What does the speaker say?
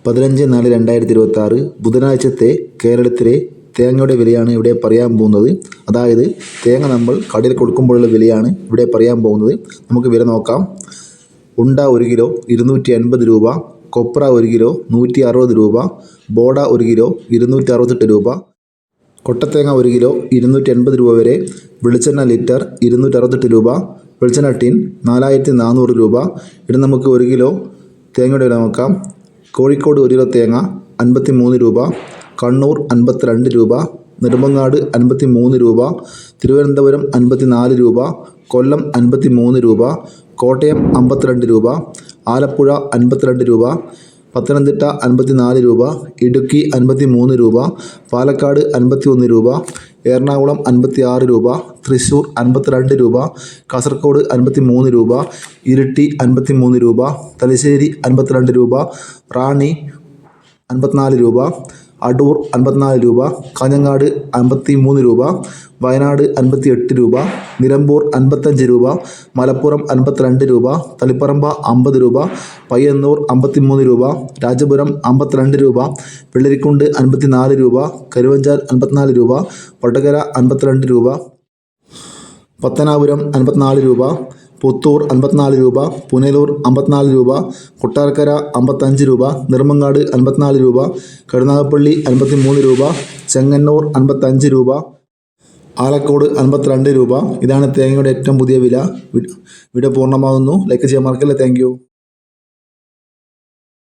15/4/2026 ബുധനാഴ്ചത്തെ കേരളത്തിലെ തേങ്ങയുടെ വിലയാണ് ഇവിടെ പറയാൻ പോകുന്നത്. അതായത് തേങ്ങ നമ്മൾ കടയിൽ കൊടുക്കുമ്പോഴുള്ള വിലയാണ് ഇവിടെ പറയാൻ പോകുന്നത്. നമുക്ക് വില നോക്കാം. ഉണ്ട 1 കിലോ 280 രൂപ, കൊപ്ര 1 കിലോ 160 രൂപ, ബോഡ 1 കിലോ 268 രൂപ, കൊട്ടത്തേങ്ങ 1 കിലോ 280 രൂപ വരെ, വെളിച്ചെണ്ണ ലിറ്റർ 268 രൂപ, വെളിച്ചെണ്ണ ടിൻ 4400 രൂപ. ഇനി നമുക്ക് 1 കിലോ തേങ്ങയുടെ വില നോക്കാം. കോഴിക്കോട് 1 കിലോ തേങ്ങ 53 രൂപ, കണ്ണൂർ 52 രൂപ, നെടുമങ്ങാട് 53 രൂപ, തിരുവനന്തപുരം 54 രൂപ, കൊല്ലം 53 രൂപ, കോട്ടയം 52 രൂപ, ആലപ്പുഴ 52 രൂപ, പത്തനംതിട്ട 54 രൂപ, ഇടുക്കി 53 രൂപ, പാലക്കാട് 51 രൂപ, എറണാകുളം 56 രൂപ, തൃശ്ശൂർ 52 രൂപ, കാസർഗോഡ് 53 രൂപ, ഇരിട്ടി 53 രൂപ, തലശ്ശേരി 52 രൂപ, റാന്നി 54 രൂപ, അടൂർ 54 രൂപ, കാഞ്ഞങ്ങാട് 53 രൂപ, വയനാട് 58 രൂപ, നിലമ്പൂർ 55 രൂപ, മലപ്പുറം 52 രൂപ, തളിപ്പറമ്പ് 50 രൂപ, പയ്യന്നൂർ 53 രൂപ, രാജപുരം 52 രൂപ, വെള്ളരിക്കുണ്ട് 54 രൂപ, കരുവഞ്ചാൽ 54 രൂപ, വടകര 52 രൂപ, പത്തനാപുരം 54 രൂപ, പുത്തൂർ 54 രൂപ, പുനലൂർ 54 രൂപ, കൊട്ടാരക്കര 55 രൂപ, നെടുമങ്ങാട് 54 രൂപ, കരുനാഗപ്പള്ളി 53 രൂപ, ചെങ്ങന്നൂർ 55 രൂപ, ആലക്കോട് 52 രൂപ. ഇതാണ് തേങ്ങയുടെ ഏറ്റവും പുതിയ വില. വീഡിയോ പൂർണ്ണമാകുന്നു. ലൈക്ക് ചെയ്യാൻ മറക്കല്ലേ. Thank you.